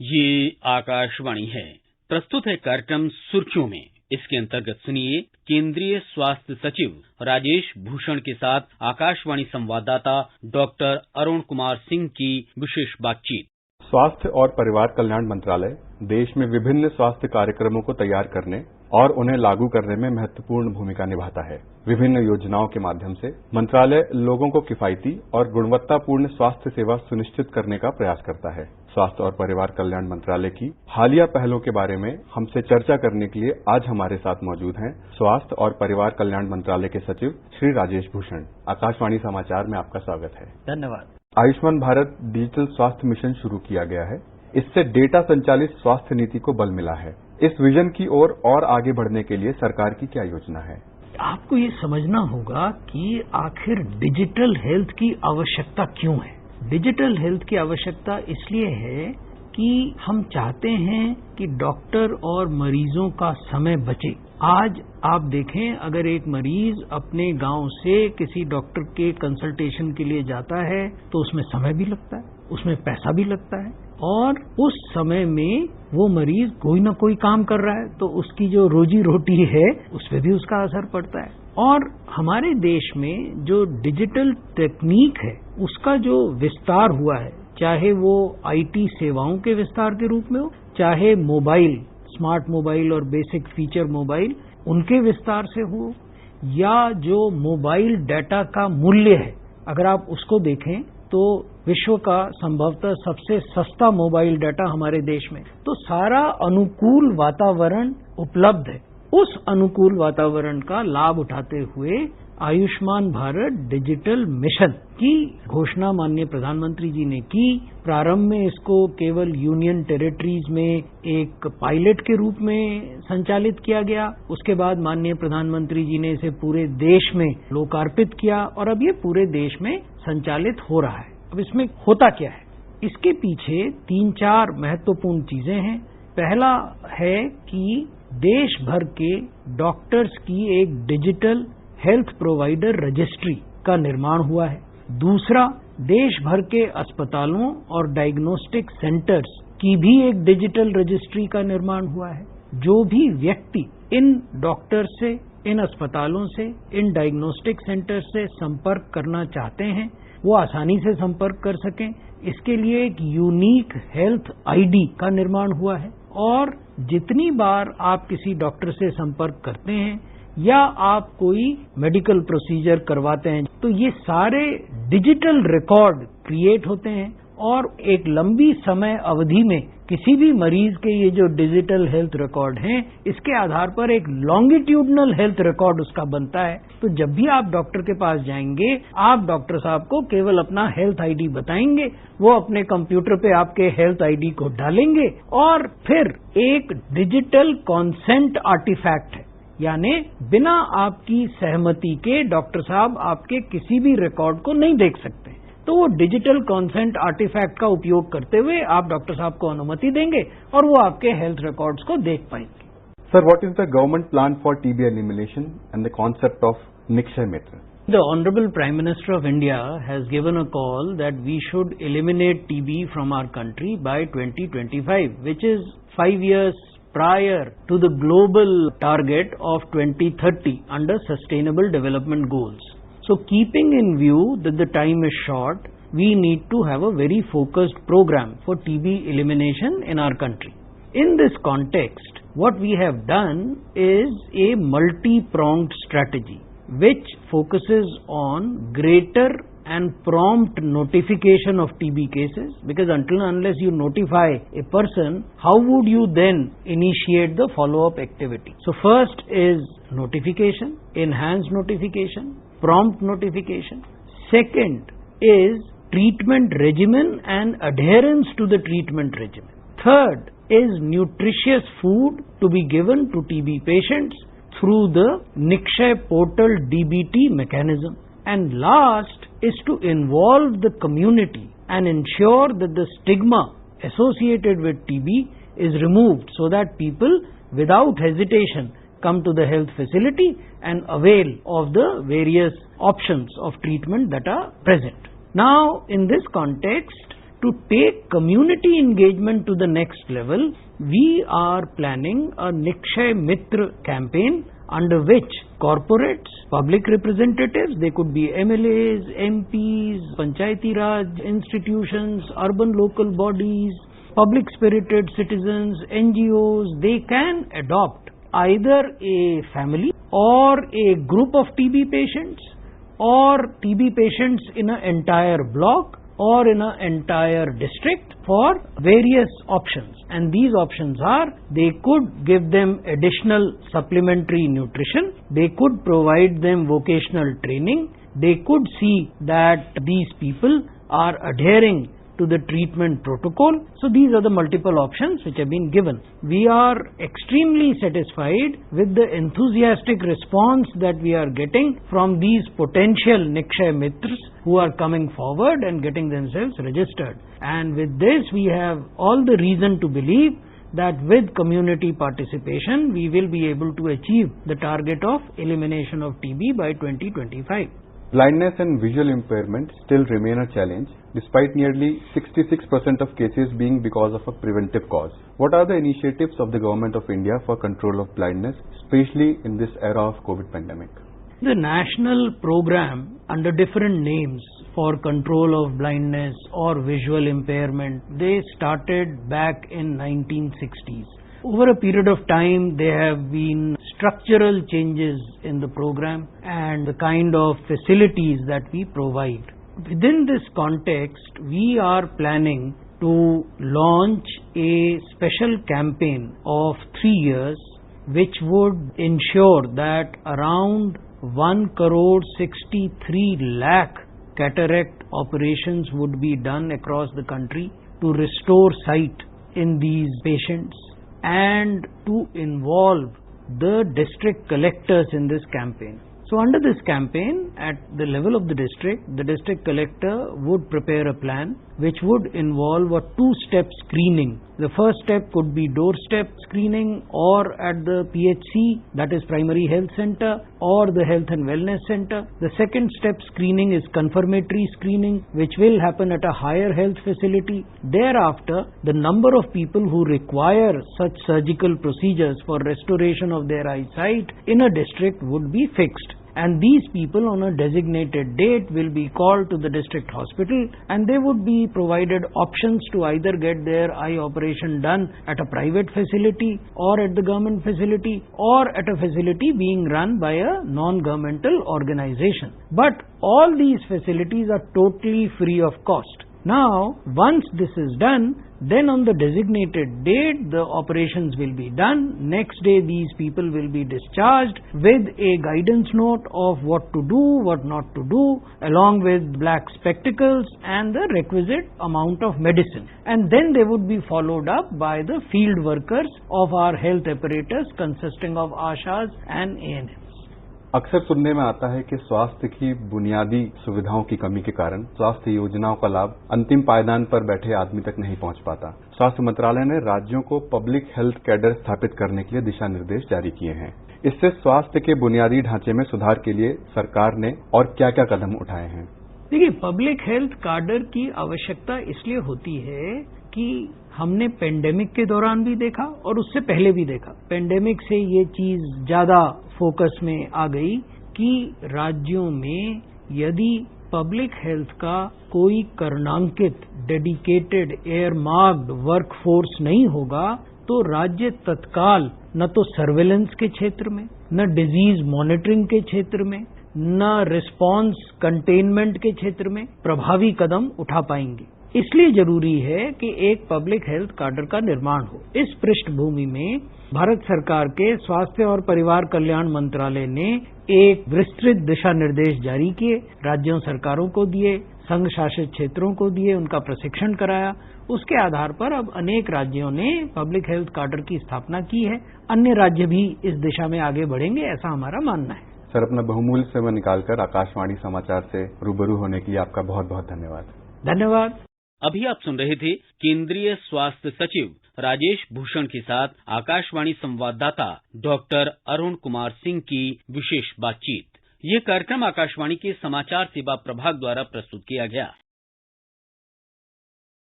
ये आकाशवाणी है। प्रस्तुत है कार्यक्रम सुर्खियों में। इसके अंतर्गत सुनिए केंद्रीय स्वास्थ्य सचिव राजेश भूषण के साथ आकाशवाणी संवाददाता डॉक्टर अरुण कुमार सिंह की विशेष बातचीत। स्वास्थ्य और परिवार कल्याण मंत्रालय देश में विभिन्न स्वास्थ्य कार्यक्रमों को तैयार करने और उन्हें लागू करने में महत्वपूर्ण भूमिका निभाता है। विभिन्न योजनाओं के माध्यम से मंत्रालय लोगों को किफायती और गुणवत्तापूर्ण स्वास्थ्य सेवा सुनिश्चित करने का प्रयास करता है। स्वास्थ्य और परिवार कल्याण मंत्रालय की हालिया पहलों के बारे में हमसे चर्चा करने के लिए आज हमारे साथ मौजूद हैं स्वास्थ्य और परिवार कल्याण मंत्रालय के सचिव श्री राजेश भूषण। आकाशवाणी समाचार में आपका स्वागत है। धन्यवाद। आयुष्मान भारत डिजिटल स्वास्थ्य मिशन शुरू किया गया है। इससे डेटा संचालित स्वास्थ्य नीति को बल मिला है। इस विजन की ओर और आगे बढ़ने के लिए सरकार की क्या योजना है? आपको ये समझना होगा कि आखिर डिजिटल हेल्थ की आवश्यकता क्यों है। डिजिटल हेल्थ की आवश्यकता इसलिए है कि हम चाहते हैं कि डॉक्टर और मरीजों का समय बचे। आज आप देखें, अगर एक मरीज अपने गांव से किसी डॉक्टर के कंसल्टेशन के लिए जाता है तो उसमें समय भी लगता है, उसमें पैसा भी लगता है, और उस समय में वो मरीज कोई ना कोई काम कर रहा है तो उसकी जो रोजी रोटी है उस पर भी उसका असर पड़ता है। और हमारे देश में जो डिजिटल टेक्निक है उसका जो विस्तार हुआ है, चाहे वो आईटी सेवाओं के विस्तार के रूप में हो, चाहे मोबाइल, स्मार्ट मोबाइल और बेसिक फीचर मोबाइल उनके विस्तार से हो, या जो मोबाइल डाटा का मूल्य है, अगर आप उसको देखें तो विश्व का संभवतः सबसे सस्ता मोबाइल डाटा हमारे देश में, तो सारा अनुकूल वातावरण उपलब्ध है। उस अनुकूल वातावरण का लाभ उठाते हुए आयुष्मान भारत डिजिटल मिशन की घोषणा माननीय प्रधानमंत्री जी ने की। प्रारंभ में इसको केवल यूनियन टेरिटरीज में एक पायलट के रूप में संचालित किया गया। उसके बाद माननीय प्रधानमंत्री जी ने इसे पूरे देश में लोकार्पित किया और अब ये पूरे देश में संचालित हो रहा है। अब इसमें होता क्या है? इसके पीछे 3-4 महत्वपूर्ण चीजें हैं। पहला है कि देश भर के डॉक्टर्स की एक डिजिटल हेल्थ प्रोवाइडर रजिस्ट्री का निर्माण हुआ है। दूसरा, देश भर के अस्पतालों और डायग्नोस्टिक सेंटर्स की भी एक डिजिटल रजिस्ट्री का निर्माण हुआ है। जो भी व्यक्ति इन डॉक्टर से, इन अस्पतालों से, इन डायग्नोस्टिक सेंटर से संपर्क करना चाहते हैं वो आसानी से संपर्क कर सकें, इसके लिए एक यूनिक हेल्थ आईडी का निर्माण हुआ है। और जितनी बार आप किसी डॉक्टर से संपर्क करते हैं या आप कोई मेडिकल प्रोसीजर करवाते हैं तो ये सारे डिजिटल रिकॉर्ड क्रिएट होते हैं और एक लंबी समय अवधि में किसी भी मरीज के ये जो डिजिटल हेल्थ रिकॉर्ड हैं इसके आधार पर एक लॉन्गिट्यूडनल हेल्थ रिकॉर्ड उसका बनता है। तो जब भी आप डॉक्टर के पास जाएंगे, आप डॉक्टर साहब को केवल अपना हेल्थ आईडी बताएंगे, वो अपने कंप्यूटर पे आपके हेल्थ आईडी को डालेंगे और फिर एक डिजिटल कॉन्सेंट आर्टिफैक्ट है, यानी बिना आपकी सहमति के डॉक्टर साहब आपके किसी भी रिकॉर्ड को नहीं देख सकते। तो वो डिजिटल कॉन्सेंट आर्टिफैक्ट का उपयोग करते हुए आप डॉक्टर साहब को अनुमति देंगे और वो आपके हेल्थ रिकॉर्ड्स को देख पाएंगे। Sir, what is the government plan for TB elimination and the concept of Nikshay Mitra? The Honorable Prime Minister of India has given a call that we should eliminate TB from our country by 2025, which is 5 years prior to the global target of 2030 under Sustainable Development Goals. So keeping in view that the time is short, we need to have a very focused program for TB elimination in our country. In this context, what we have done is a multi-pronged strategy which focuses on greater and prompt notification of TB cases, because until and unless you notify a person, how would you then initiate the follow-up activity? So first is notification, enhanced notification, prompt notification. Second is treatment regimen and adherence to the treatment regimen. Third is nutritious food to be given to TB patients through the Nikshay portal DBT mechanism. And last is to involve the community and ensure that the stigma associated with TB is removed so that people without hesitation come to the health facility and avail of the various options of treatment that are present. Now, in this context, To take community engagement to the next level, we are planning a Nikshay Mitra campaign under which corporates, public representatives, they could be MLAs, MPs, Panchayati Raj institutions, urban local bodies, public spirited citizens, NGOs, they can adopt either a family or a group of TB patients or TB patients in an entire block or in an entire district for various options. And these options are, they could give them additional supplementary nutrition, they could provide them vocational training, they could see that these people are adhering to the treatment protocol. So these are the multiple options which have been given. We are extremely satisfied with the enthusiastic response that we are getting from these potential Nikshay Mitras who are coming forward and getting themselves registered. And with this, we have all the reason to believe that with community participation, we will be able to achieve the target of elimination of TB by 2025. Blindness and visual impairment still remain a challenge, despite nearly 66% of cases being because of a preventive cause. What are the initiatives of the Government of India for control of blindness, especially in this era of COVID pandemic? The national program under different names for control of blindness or visual impairment, they started back in 1960s. Over a period of time, there have been structural changes in the program and the kind of facilities that we provide. Within this context, we are planning to launch a special campaign of 3 years, which would ensure that around 1,63 lakh cataract operations would be done across the country to restore sight in these patients, and to involve the district collectors in this campaign. So under this campaign, at the level of the district collector would prepare a plan which would involve a 2-step screening. The first step could be doorstep screening or at the PHC, that is primary health center, or the health and wellness center. The second step screening is confirmatory screening, which will happen at a higher health facility. Thereafter, the number of people who require such surgical procedures for restoration of their eyesight in a district would be fixed. And these people on a designated date will be called to the district hospital, and they would be provided options to either get their eye operation done at a private facility or at the government facility or at a facility being run by a non-governmental organization. But all these facilities are totally free of cost. Now, once this is done, then on the designated date, the operations will be done. Next day, these people will be discharged with a guidance note of what to do, what not to do, along with black spectacles and the requisite amount of medicine. And then they would be followed up by the field workers of our health apparatus consisting of ASHAs and ANMs. अक्सर सुनने में आता है कि स्वास्थ्य की बुनियादी सुविधाओं की कमी के कारण स्वास्थ्य योजनाओं का लाभ अंतिम पायदान पर बैठे आदमी तक नहीं पहुंच पाता। स्वास्थ्य मंत्रालय ने राज्यों को पब्लिक हेल्थ कैडर स्थापित करने के लिए दिशा निर्देश जारी किए हैं। इससे स्वास्थ्य के बुनियादी ढांचे में सुधार के लिए सरकार ने और क्या क्या कदम उठाए हैं? देखिए, पब्लिक हेल्थ कैडर की आवश्यकता इसलिए होती है कि हमने पेंडेमिक के दौरान भी देखा और उससे पहले भी देखा। पेंडेमिक से ये चीज ज्यादा फोकस में आ गई कि राज्यों में यदि पब्लिक हेल्थ का कोई कर्णांकित, डेडिकेटेड, एयरमार्क्ड वर्कफोर्स नहीं होगा तो राज्य तत्काल न तो सर्वेलेंस के क्षेत्र में, न डिजीज मॉनिटरिंग के क्षेत्र में, न रिस्पांस कंटेनमेंट के क्षेत्र में प्रभावी कदम उठा पाएंगे। इसलिए जरूरी है कि एक पब्लिक हेल्थ कैडर का निर्माण हो। इस पृष्ठभूमि में भारत सरकार के स्वास्थ्य और परिवार कल्याण मंत्रालय ने एक विस्तृत दिशा निर्देश जारी किए, राज्यों सरकारों को दिए, संघ शासित क्षेत्रों को दिए, उनका प्रशिक्षण कराया। उसके आधार पर अब अनेक राज्यों ने पब्लिक हेल्थ कैडर की स्थापना की है। अन्य राज्य भी इस दिशा में आगे बढ़ेंगे, ऐसा हमारा मानना है। सर, अपना बहुमूल्य समय निकालकर आकाशवाणी समाचार से रूबरू होने के लिए आपका बहुत बहुत धन्यवाद। धन्यवाद। अभी आप सुन रहे थे केंद्रीय स्वास्थ्य सचिव राजेश भूषण के साथ आकाशवाणी संवाददाता डॉक्टर अरुण कुमार सिंह की विशेष बातचीत। ये कार्यक्रम आकाशवाणी के समाचार सेवा प्रभाग द्वारा प्रस्तुत किया गया।